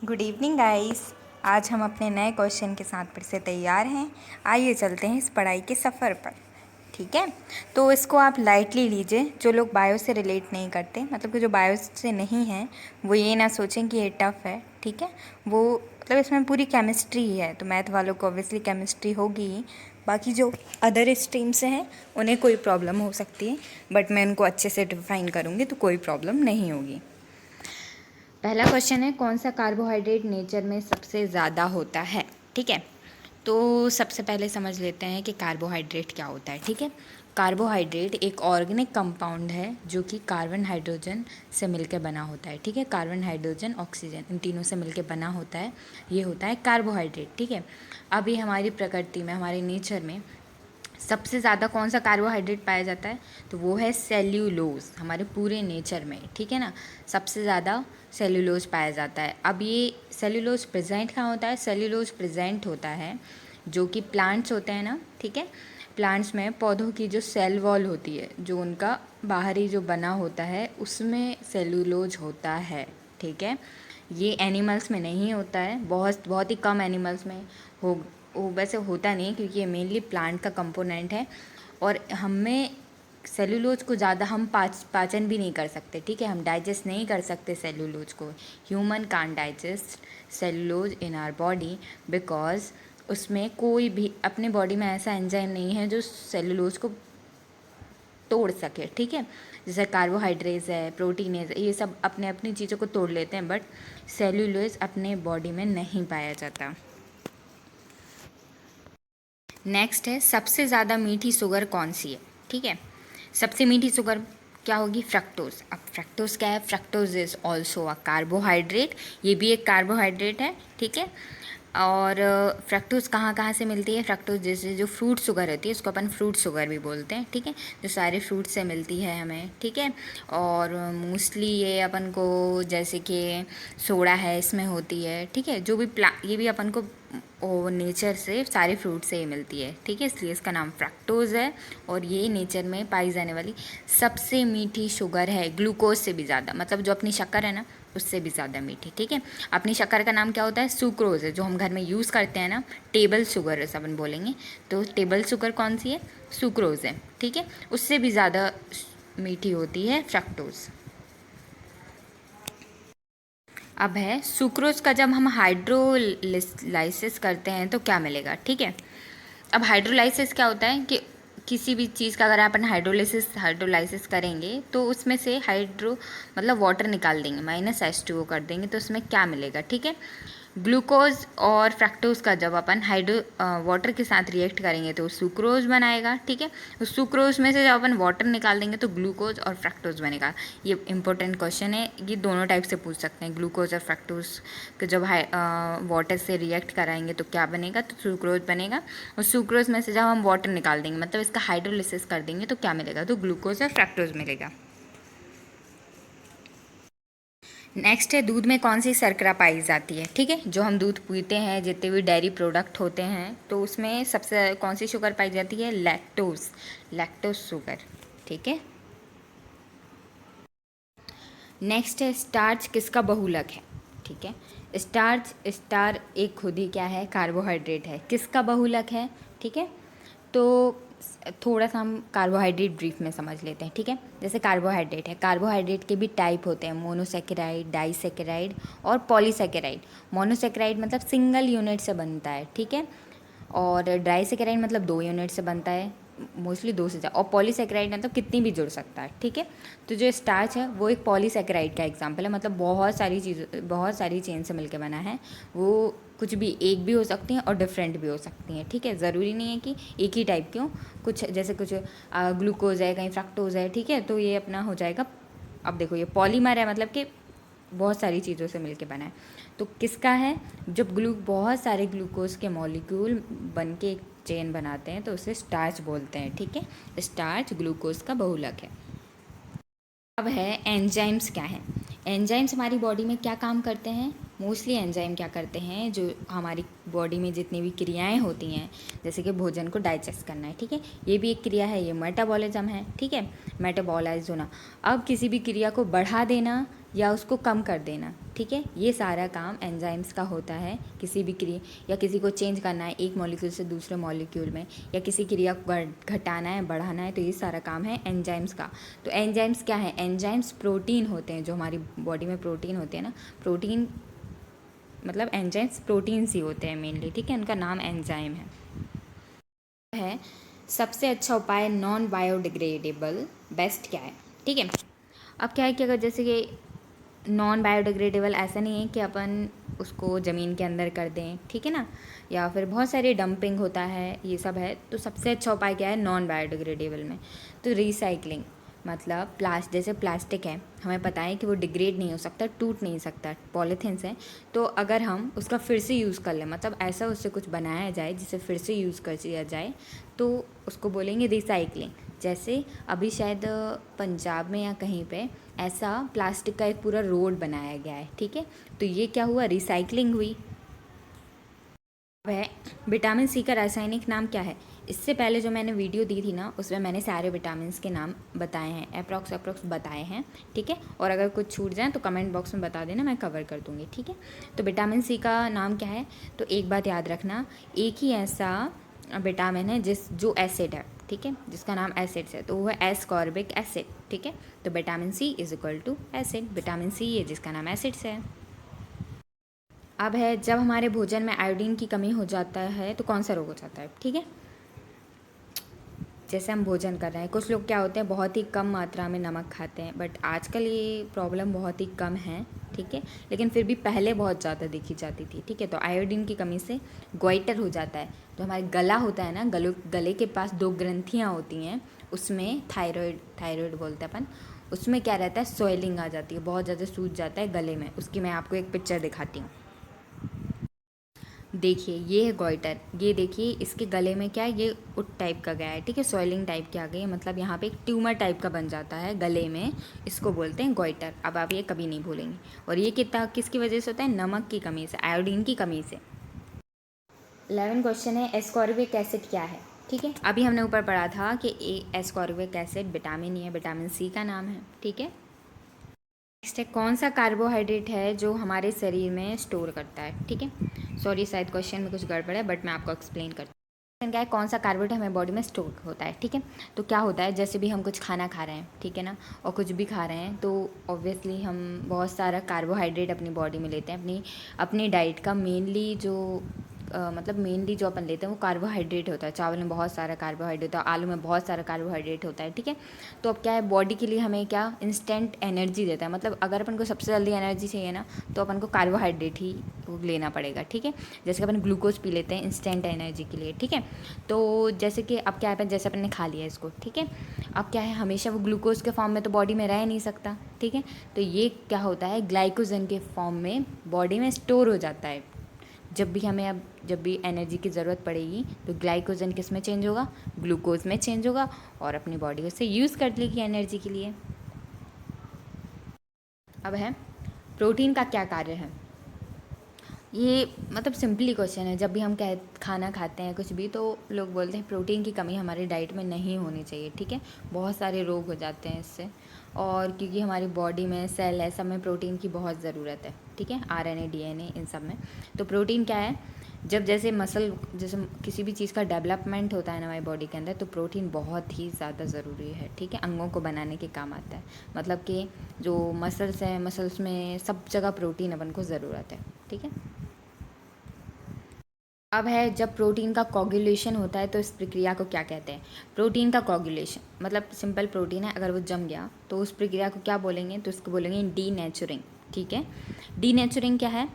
Good evening guys. आज हम अपने नए क्वेश्चन के साथ फिर से तैयार हैं। आइए चलते हैं इस पढ़ाई के सफ़र पर। ठीक है, तो इसको आप लाइटली लीजिए। जो लोग बायो से रिलेट नहीं करते, मतलब कि जो बायो से नहीं हैं, वो ये ना सोचें कि ये टफ़ है। ठीक है, वो मतलब इसमें पूरी केमिस्ट्री ही है, तो मैथ वालों को ऑब्वियसली केमिस्ट्री होगी ही। बाकी जो अदर स्ट्रीम से हैं उन्हें कोई प्रॉब्लम हो सकती है, बट मैं उनको अच्छे से डिफाइन करूँगी तो कोई प्रॉब्लम नहीं होगी। पहला क्वेश्चन है, कौन सा कार्बोहाइड्रेट नेचर में सबसे ज़्यादा होता है। ठीक है, तो सबसे पहले समझ लेते हैं कि कार्बोहाइड्रेट क्या होता है। ठीक है, कार्बोहाइड्रेट एक ऑर्गेनिक कंपाउंड है जो कि कार्बन हाइड्रोजन से मिलकर बना होता है। ठीक है, कार्बन हाइड्रोजन ऑक्सीजन इन तीनों से मिलकर बना होता है, ये होता है कार्बोहाइड्रेट। ठीक है, अब ये हमारी प्रकृति में, हमारे नेचर में सबसे ज़्यादा कौन सा कार्बोहाइड्रेट पाया जाता है, तो वो है सेल्यूलोज। हमारे पूरे नेचर में, ठीक है ना, सबसे ज़्यादा सेल्यूलोज पाया जाता है। अब ये सेल्यूलोज प्रेजेंट कहाँ होता है, सेल्यूलोज प्रेजेंट होता है जो कि प्लांट्स होते हैं ना। ठीक है, प्लांट्स में पौधों की जो सेल वॉल होती है, जो उनका बाहरी जो बना होता है, उसमें सेल्यूलोज होता है। ठीक है, ये एनिमल्स में नहीं होता है, बहुत बहुत ही कम एनिमल्स में हो वो वैसे होता नहीं, क्योंकि ये मेनली प्लांट का कंपोनेंट है और हमें सेलुलोज को ज़्यादा हम पाचन भी नहीं कर सकते। ठीक है, हम डाइजेस्ट नहीं कर सकते सेलुलोज को। Human can digest cellulose in our body because उसमें कोई भी अपने बॉडी में ऐसा एंजाइम नहीं है जो सेलुलोज को तोड़ सके। ठीक है, जैसे कार्बोहाइड्रेट्स है, प्रोटीनेज, ये सब अपने अपनी चीज़ों को तोड़ लेते हैं, बट सेलुलोज अपने बॉडी में नहीं पाया जाता। नेक्स्ट है, सबसे ज़्यादा मीठी शुगर कौन सी है। ठीक है, सबसे मीठी शुगर क्या होगी, फ्रक्टोज। अब फ्रक्टोज क्या है, fructose is also a carbohydrate, ये भी एक कार्बोहाइड्रेट है। ठीक है, और फ्रक्टोज कहाँ कहाँ से मिलती है, फ्रक्टोज जैसे जो फ्रूट शुगर होती है उसको अपन फ्रूट शुगर भी बोलते हैं। ठीक है, जो सारे फ्रूट से मिलती है हमें। ठीक है, और मोस्टली ये अपन को जैसे कि सोडा है इसमें होती है। ठीक है, जो भी ये भी अपन को वो नेचर से सारे फ्रूट से ही मिलती है। ठीक है, इसलिए इसका नाम फ्रक्टोज है और ये नेचर में पाई जाने वाली सबसे मीठी शुगर है, ग्लूकोज से भी ज़्यादा, मतलब जो अपनी शक्कर है ना उससे भी ज़्यादा मीठी। ठीक है, अपनी शक्कर का नाम क्या होता है, सुक्रोज है, जो हम घर में यूज़ करते हैं ना, टेबल शुगर है अपन बोलेंगे, तो टेबल शुगर कौन सी है, सुक्रोज है। ठीक है, उससे भी ज़्यादा मीठी होती है फ्रक्टोज। अब है सुक्रोज का जब हम हाइड्रोलाइसिस करते हैं तो क्या मिलेगा। ठीक है, अब हाइड्रोलाइसिस क्या होता है कि किसी भी चीज़ का अगर अपन हाइड्रोलाइसिस करेंगे तो उसमें से हाइड्रो मतलब वाटर निकाल देंगे, -H2O कर देंगे, तो उसमें क्या मिलेगा। ठीक है, ग्लूकोज और फ्रक्टोज का जब अपन वाटर के साथ रिएक्ट करेंगे तो सुक्रोज बनाएगा। ठीक है, उस सुक्रोज में से जब अपन वाटर निकाल देंगे तो ग्लूकोज और फ्रक्टोज बनेगा। ये इंपॉर्टेंट क्वेश्चन है, ये दोनों टाइप से पूछ सकते हैं। ग्लूकोज और फ्रक्टोज को जब वाटर से रिएक्ट कराएंगे तो क्या बनेगा, तो सुक्रोज बनेगा। और सुक्रोज में से जब हम वाटर निकाल देंगे, मतलब इसका हाइड्रोलिसिस कर देंगे, तो क्या मिलेगा, तो ग्लूकोज और फ्रक्टोज मिलेगा। नेक्स्ट है, दूध में कौन सी शर्करा पाई जाती है। ठीक है, जो हम दूध पीते हैं, जितने भी डेयरी प्रोडक्ट होते हैं, तो उसमें सबसे कौन सी शुगर पाई जाती है, लैक्टोज, लैक्टोज शुगर। ठीक है, नेक्स्ट है, स्टार्च किसका बहुलक है। ठीक है, स्टार एक खुद ही क्या है, कार्बोहाइड्रेट है, किसका बहुलक है। ठीक है, तो थोड़ा सा हम कार्बोहाइड्रेट ब्रीफ में समझ लेते हैं। ठीक है, जैसे कार्बोहाइड्रेट है, कार्बोहाइड्रेट के भी टाइप होते हैं, मोनोसेकेराइड, डाइसेकेराइड और पॉलीसेकेराइड। मोनोसेकेराइड मतलब सिंगल यूनिट से बनता है। ठीक है, और डाइसेकेराइड मतलब 2 यूनिट से बनता है, मोस्टली 2 से ज़्यादा, और पॉलीसेकेराइड मतलब कितनी भी जुड़ सकता है। ठीक है, तो जो स्टार्च है वो एक पॉलीसेकेराइड का एग्जाम्पल है, मतलब बहुत सारी चेन से मिलकर बना है। वो कुछ भी एक भी हो सकती हैं और डिफरेंट भी हो सकती हैं। ठीक है, ज़रूरी नहीं है कि एक ही टाइप की हो, कुछ जैसे कुछ ग्लूकोज है, कहीं फ्रक्टोज है। ठीक है, तो ये अपना हो जाएगा। अब देखो, ये पॉलीमर है, मतलब कि बहुत सारी चीज़ों से मिलके बना है। तो किसका है, जब बहुत सारे ग्लूकोज के मॉलिक्यूल बन के एक चेन बनाते हैं तो उसे स्टार्च बोलते हैं। ठीक है, स्टार्च ग्लूकोज का बहुलक है। अब है एंजाइम्स क्या है। एंजाइम्स हमारी बॉडी में क्या काम करते हैं, मोस्टली एंजाइम क्या करते हैं, जो हमारी बॉडी में जितनी भी क्रियाएं होती हैं, जैसे कि भोजन को डाइजेस्ट करना है, ठीक है, ये भी एक क्रिया है, ये मेटाबॉलिज्म है, ठीक है, मेटाबॉलाइज होना। अब किसी भी क्रिया को बढ़ा देना या उसको कम कर देना, ठीक है, ये सारा काम एंजाइम्स का होता है। किसी भी क्रिया या किसी को चेंज करना है एक मॉलिक्यूल से दूसरे मॉलिक्यूल में, या किसी क्रिया को घटाना है बढ़ाना है, तो ये सारा काम है एंजाइम्स का। तो एंजाइम्स क्या है, एंजाइम्स प्रोटीन होते हैं, जो हमारी बॉडी में प्रोटीन होते हैं ना, प्रोटीन मतलब एंजाइम्स प्रोटीन्स ही होते हैं मेनली, ठीक है, उनका नाम एंजाइम है। सबसे अच्छा उपाय नॉन बायोडिग्रेडेबल बेस्ट क्या है, ठीक है। अब क्या है कि अगर जैसे कि नॉन बायोडिग्रेडेबल ऐसा नहीं है कि अपन उसको ज़मीन के अंदर कर दें, ठीक है ना, या फिर बहुत सारी डंपिंग होता है, ये सब है। तो सबसे अच्छा उपाय क्या है नॉन बायोडिग्रेडेबल में, तो रिसाइकलिंग। मतलब जैसे प्लास्टिक है, हमें पता है कि वो डिग्रेड नहीं हो सकता, टूट नहीं सकता, पॉलीथिन्स है, तो अगर हम उसका फिर से यूज़ कर लें, मतलब ऐसा उससे कुछ बनाया जाए जिसे फिर से यूज़ कर लिया जाए, तो उसको बोलेंगे रिसाइकलिंग। जैसे अभी शायद पंजाब में या कहीं पे ऐसा प्लास्टिक का एक पूरा रोड बनाया गया है, ठीक है, तो ये क्या हुआ, रिसाइकलिंग हुई। वह विटामिन सी का रासायनिक नाम क्या है। इससे पहले जो मैंने वीडियो दी थी ना, उसमें मैंने सारे विटामिन के नाम बताए हैं, अप्रॉक्स बताए हैं, ठीक है, और अगर कुछ छूट जाए तो कमेंट बॉक्स में बता देना, मैं कवर कर दूँगी, ठीक है। तो विटामिन सी का नाम क्या है, तो एक बात याद रखना, एक ही ऐसा विटामिन है जो एसिड है, ठीक है, जिसका नाम एसिड है, तो वो है एस्कॉर्बिक एसिड, ठीक है। तो vitamin C is equal to acid, vitamin C है जिसका नाम एसिड से है। अब है, जब हमारे भोजन में आयोडीन की कमी हो जाता है तो कौन सा रोग हो जाता है, ठीक है। जैसे हम भोजन कर रहे हैं, कुछ लोग क्या होते हैं बहुत ही कम मात्रा में नमक खाते हैं, बट आजकल ये प्रॉब्लम बहुत ही कम है, ठीक है, लेकिन फिर भी पहले बहुत ज़्यादा देखी जाती थी, ठीक है। तो आयोडीन की कमी से गोइटर हो जाता है, जो हमारे गला होता है ना, गले के पास दो ग्रंथियाँ होती हैं, उसमें थायराइड बोलते हैं अपन, उसमें क्या रहता है, स्वेलिंग आ जाती है, बहुत ज़्यादा सूज जाता है गले में। उसकी मैं आपको एक पिक्चर दिखाती हूँ। देखिए ये है गोइटर, ये देखिए इसके गले में क्या है, ये उट टाइप का गया है, ठीक है, सॉइलिंग टाइप की आ गई है, मतलब यहाँ पे एक ट्यूमर टाइप का बन जाता है गले में, इसको बोलते हैं गोइटर। अब आप ये कभी नहीं भूलेंगे। और ये किसकी वजह से होता है, नमक की कमी से, आयोडीन की कमी से। 11 क्वेश्चन है, एस्कॉर्बिक एसिड क्या है, ठीक है। अभी हमने ऊपर पढ़ा था कि एस्कॉर्बिक एसिड विटामिन ही है, विटामिन सी का नाम है, ठीक है। नेक्स्ट है, कौन सा कार्बोहाइड्रेट है जो हमारे शरीर में स्टोर करता है, ठीक है। सॉरी शायद क्वेश्चन में कुछ गड़बड़ है, बट मैं आपको एक्सप्लेन करती हूँ। क्या है, कौन सा कार्बोहाइड्रेट हमारे बॉडी में स्टोर होता है, ठीक है। तो क्या होता है, जैसे भी हम कुछ खाना खा रहे हैं, ठीक है ना, और कुछ भी खा रहे हैं, तो ऑब्वियसली हम बहुत सारा कार्बोहाइड्रेट अपनी बॉडी में लेते हैं, अपनी अपनी डाइट का मेनली जो मतलब मेनली जो अपन लेते हैं वो कार्बोहाइड्रेट होता है। चावल में बहुत सारा कार्बोहाइड्रेट होता है, आलू में बहुत सारा कार्बोहाइड्रेट होता है, ठीक है। तो अब क्या है, बॉडी के लिए हमें क्या इंस्टेंट एनर्जी देता है, मतलब अगर अपन को सबसे जल्दी एनर्जी चाहिए ना, तो अपन को कार्बोहाइड्रेट ही लेना पड़ेगा, ठीक है। जैसे कि अपन ग्लूकोज पी लेते हैं इंस्टेंट एनर्जी के लिए, ठीक है। तो जैसे कि अब क्या है, जैसे अपन ने खा लिया इसको, ठीक है, अब क्या है, हमेशा वो ग्लूकोज के फॉर्म में तो बॉडी में रह नहीं सकता, ठीक है। तो ये क्या होता है, ग्लाइकोजन के फॉर्म में बॉडी में स्टोर हो जाता है। जब भी एनर्जी की ज़रूरत पड़ेगी तो ग्लाइकोजन किस में चेंज होगा, ग्लूकोज में चेंज होगा, और अपनी बॉडी उसे यूज़ कर लेगी एनर्जी के लिए। अब है, प्रोटीन का क्या कार्य है। ये मतलब सिंपली क्वेश्चन है, जब भी हम खाना खाते हैं कुछ भी, तो लोग बोलते हैं प्रोटीन की कमी हमारी डाइट में नहीं होनी चाहिए, ठीक है। बहुत सारे रोग हो जाते हैं इससे, और क्योंकि हमारी बॉडी में सेल है, सब में प्रोटीन की बहुत ज़रूरत है, ठीक है, आरएनए डीएनए इन सब में। तो प्रोटीन क्या है, जैसे किसी भी चीज़ का डेवलपमेंट होता है ना हमारी बॉडी के अंदर, तो प्रोटीन बहुत ही ज़्यादा ज़रूरी है, ठीक है, अंगों को बनाने के काम आता है। मतलब कि जो मसल्स हैं, मसल्स में सब जगह प्रोटीन अपन को ज़रूरत है, ठीक है। अब है, जब प्रोटीन का कोगुलेशन होता है तो इस प्रक्रिया को क्या कहते हैं। प्रोटीन का कोगुलेशन मतलब सिंपल प्रोटीन है, अगर वो जम गया तो उस प्रक्रिया को क्या बोलेंगे, तो उसको बोलेंगे डीनेचुरिंग, ठीक है। डीनेचुरिंग क्या है,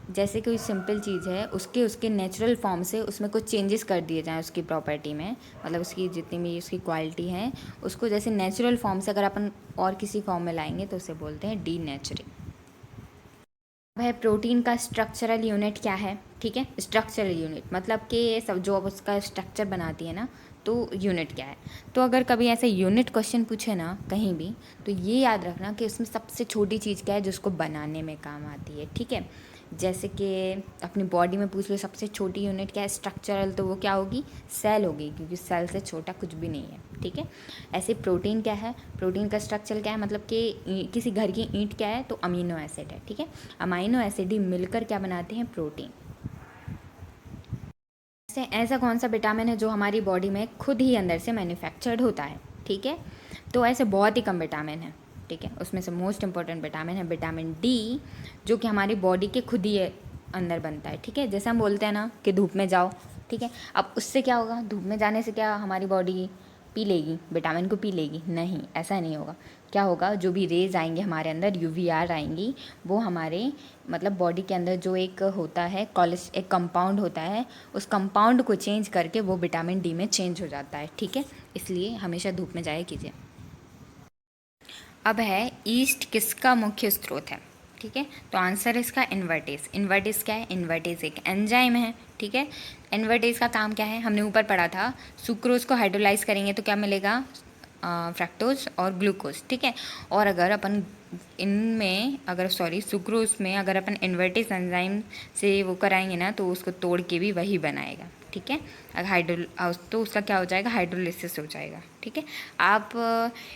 जैसे कोई सिंपल चीज़ है, उसके नेचुरल फॉर्म से उसमें कुछ चेंजेस कर दिए जाएँ उसकी प्रॉपर्टी में, मतलब उसकी जितनी भी उसकी क्वालिटी है, उसको जैसे नेचुरल फॉर्म से अगर अपन और किसी फॉर्म में लाएंगे तो उसे बोलते हैं डीनेचुरिंग। वह प्रोटीन का स्ट्रक्चरल यूनिट क्या है, ठीक है। स्ट्रक्चरल यूनिट मतलब कि ये सब जो अब उसका स्ट्रक्चर बनाती है ना, तो यूनिट क्या है। तो अगर कभी ऐसे यूनिट क्वेश्चन पूछे ना कहीं भी, तो ये याद रखना कि उसमें सबसे छोटी चीज़ क्या है जो उसको बनाने में काम आती है, ठीक है। जैसे कि अपनी बॉडी में पूछ लो सबसे छोटी यूनिट क्या है स्ट्रक्चरल, तो वो क्या होगी, सेल होगी, क्योंकि सेल से छोटा कुछ भी नहीं है, ठीक है। ऐसे प्रोटीन क्या है, प्रोटीन का स्ट्रक्चर क्या है, मतलब कि किसी घर की ईंट क्या है, तो अमीनो एसिड है, ठीक है। अमीनो एसिड ही मिलकर क्या बनाते हैं, प्रोटीन। ऐसा कौन सा विटामिन है जो हमारी बॉडी में खुद ही अंदर से मैन्युफैक्चर्ड होता है, ठीक है। तो ऐसे बहुत ही कम विटामिन है, ठीक है। उसमें से मोस्ट इंपॉर्टेंट विटामिन है विटामिन डी, जो कि हमारी बॉडी के खुद ही अंदर बनता है, ठीक है। जैसे हम बोलते हैं ना कि धूप में जाओ, ठीक है। अब उससे क्या होगा, धूप में जाने से क्या हमारी बॉडी पी लेगी, विटामिन को पी लेगी, नहीं, ऐसा नहीं होगा। क्या होगा, जो भी रेज आएंगे हमारे अंदर, यूवीआर आएंगी, वो हमारे मतलब बॉडी के अंदर जो एक होता है एक कंपाउंड होता है, उस कंपाउंड को चेंज करके वो विटामिन डी में चेंज हो जाता है, ठीक है। इसलिए हमेशा धूप में जाया कीजिए। अब है ईस्ट किसका मुख्य स्रोत है, ठीक है। तो आंसर इसका इन्वर्टेज। इन्वर्टेज क्या है, इन्वर्टेज एक एंजाइम है, ठीक है। इन्वर्टेज का काम क्या है, हमने ऊपर पढ़ा था, सुक्रोज को हाइड्रोलाइज करेंगे तो क्या मिलेगा, फ्रक्टोज और ग्लूकोज, ठीक है। और अगर अपन इनमें अगर सुक्रोज में अगर अपन इन्वर्टेज एंजाइम से वो कराएंगे ना, तो उसको तोड़ के भी वही बनाएगा, ठीक है। अगर तो उसका क्या हो जाएगा, हाइड्रोलिसिस हो जाएगा, ठीक है। आप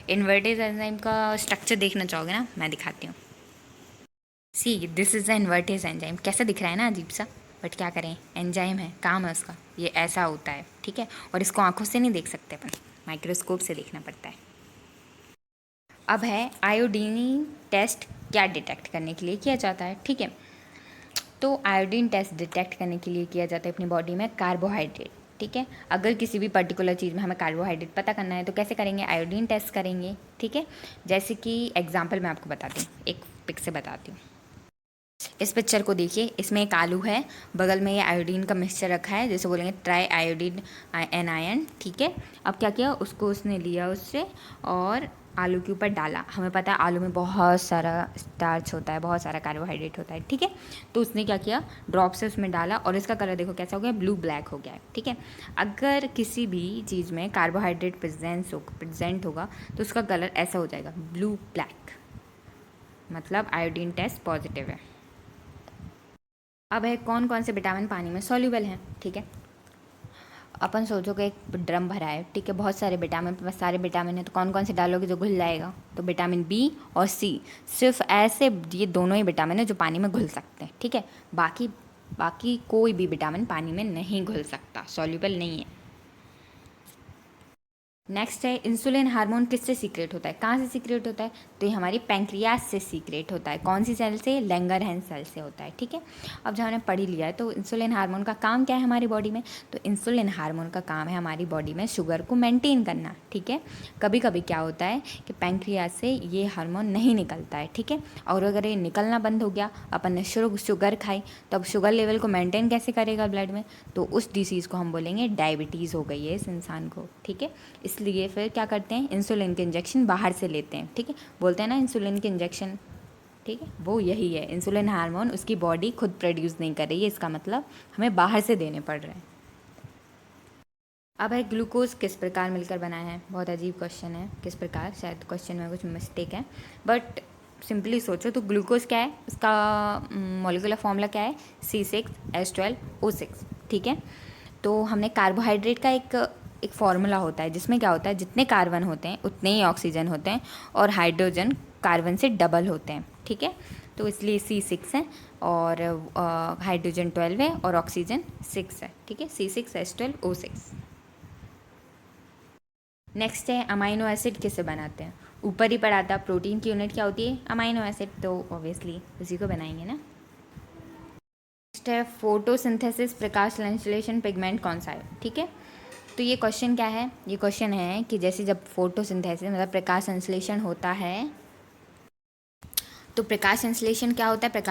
इन्वर्टेज एंजाइम का स्ट्रक्चर देखना चाहोगे ना, मैं दिखाती हूँ। See this is the invertase enzyme, कैसा दिख रहा है ना, अजीब सा, बट क्या करें, एंजाइम है, काम है उसका, ये ऐसा होता है, ठीक है। और इसको आंखों से नहीं देख सकते अपन, माइक्रोस्कोप से देखना पड़ता है। अब है आयोडीन टेस्ट क्या डिटेक्ट करने के लिए किया जाता है, ठीक है। तो आयोडीन टेस्ट डिटेक्ट करने के लिए किया जाता है अपनी बॉडी में कार्बोहाइड्रेट, ठीक है। अगर किसी भी पर्टिकुलर चीज़ में हमें कार्बोहाइड्रेट पता करना है तो कैसे करेंगे, आयोडीन टेस्ट करेंगे, ठीक है। जैसे कि एग्जांपल मैं आपको बताती हूँ, एक पिक से बताती हूँ। इस पिक्चर को देखिए, इसमें एक आलू है, बगल में ये आयोडीन का मिक्सचर रखा है, जैसे बोलेंगे ट्राई आयोडीन एनायन, ठीक है। अब क्या किया, उसको उसने लिया उससे और आलू के ऊपर डाला। हमें पता है आलू में बहुत सारा स्टार्च होता है, बहुत सारा कार्बोहाइड्रेट होता है, ठीक है। तो उसने क्या किया, ड्रॉप से उसमें डाला और इसका कलर देखो कैसा हो गया, ब्लू ब्लैक हो गया है, ठीक है। अगर किसी भी चीज़ में कार्बोहाइड्रेट प्रेजेंट होगा तो उसका कलर ऐसा हो जाएगा, ब्लू ब्लैक, मतलब आयोडीन टेस्ट पॉजिटिव है। अब है कौन कौन से विटामिन पानी में सॉल्यूबल हैं, ठीक है। अपन सोचो कि एक ड्रम भरा है, ठीक है, बहुत सारे विटामिन है, तो कौन कौन से डालोगे जो घुल जाएगा, तो विटामिन बी और सी, सिर्फ ऐसे ये दोनों ही विटामिन है जो पानी में घुल सकते हैं, ठीक है। बाकी कोई भी विटामिन पानी में नहीं घुल सकता, सॉल्यूबल नहीं है। नेक्स्ट है इंसुलिन हार्मोन किससे सीक्रेट होता है, कहाँ से सीक्रेट होता है, तो ये हमारी पैंक्रियाज से सीक्रेट होता है। कौन सी सेल से, लैंगरहैंस सेल से होता है, ठीक है। अब जब हमने पढ़ ही लिया है, तो इंसुलिन हार्मोन का काम क्या है हमारी बॉडी में, तो इंसुलिन हार्मोन का काम है हमारी बॉडी में शुगर को मेंटेन करना, ठीक है। कभी कभी क्या होता है कि पैंक्रियाज से ये हार्मोन नहीं निकलता है, ठीक है। और अगर ये निकलना बंद हो गया, अपन ने शुगर खाई, तो अब शुगर लेवल को मेंटेन कैसे करेगा ब्लड में, तो उस डिसीज़ को हम बोलेंगे डायबिटीज़ हो गई है इस इंसान को, ठीक है। इसलिए फिर क्या करते हैं, इंसुलिन के इंजेक्शन बाहर से लेते हैं, ठीक है। बोलते हैं ना इंसुलिन के इंजेक्शन, ठीक है, वो यही है, इंसुलिन हार्मोन उसकी बॉडी खुद प्रोड्यूस नहीं कर रही है, इसका मतलब हमें बाहर से देने पड़ रहे हैं। अब है ग्लूकोज किस प्रकार मिलकर बना है, बहुत अजीब क्वेश्चन है, किस प्रकार, शायद क्वेश्चन में कुछ मिस्टेक है, बट सिंपली सोचो तो ग्लूकोज क्या है, उसका मॉलिक्यूलर फॉर्मूला क्या है, C6H12O6, ठीक है। तो हमने कार्बोहाइड्रेट का एक फार्मूला होता है जिसमें क्या होता है, जितने कार्बन होते हैं उतने ही ऑक्सीजन होते हैं और हाइड्रोजन कार्बन से डबल होते हैं, ठीक है। तो इसलिए C6 है और हाइड्रोजन 12 है और ऑक्सीजन 6 है, ठीक है, C6H12O6। नेक्स्ट है अमाइनो एसिड किससे बनाते हैं, ऊपर ही पढ़ा था, प्रोटीन की यूनिट क्या होती है, अमाइनो एसिड, तो ऑब्वियसली उसी को बनाएंगे ना। नेक्स्ट है फोटोसिंथेसिस, प्रकाश संश्लेषण पिगमेंट कौन सा है, ठीक है। तो ये क्वेश्चन क्या है, ये क्वेश्चन है कि जैसे जब फोटोसिंथेसिस मतलब प्रकाश संश्लेषण होता है, तो प्रकाश संश्लेषण क्या होता है, प्रकाश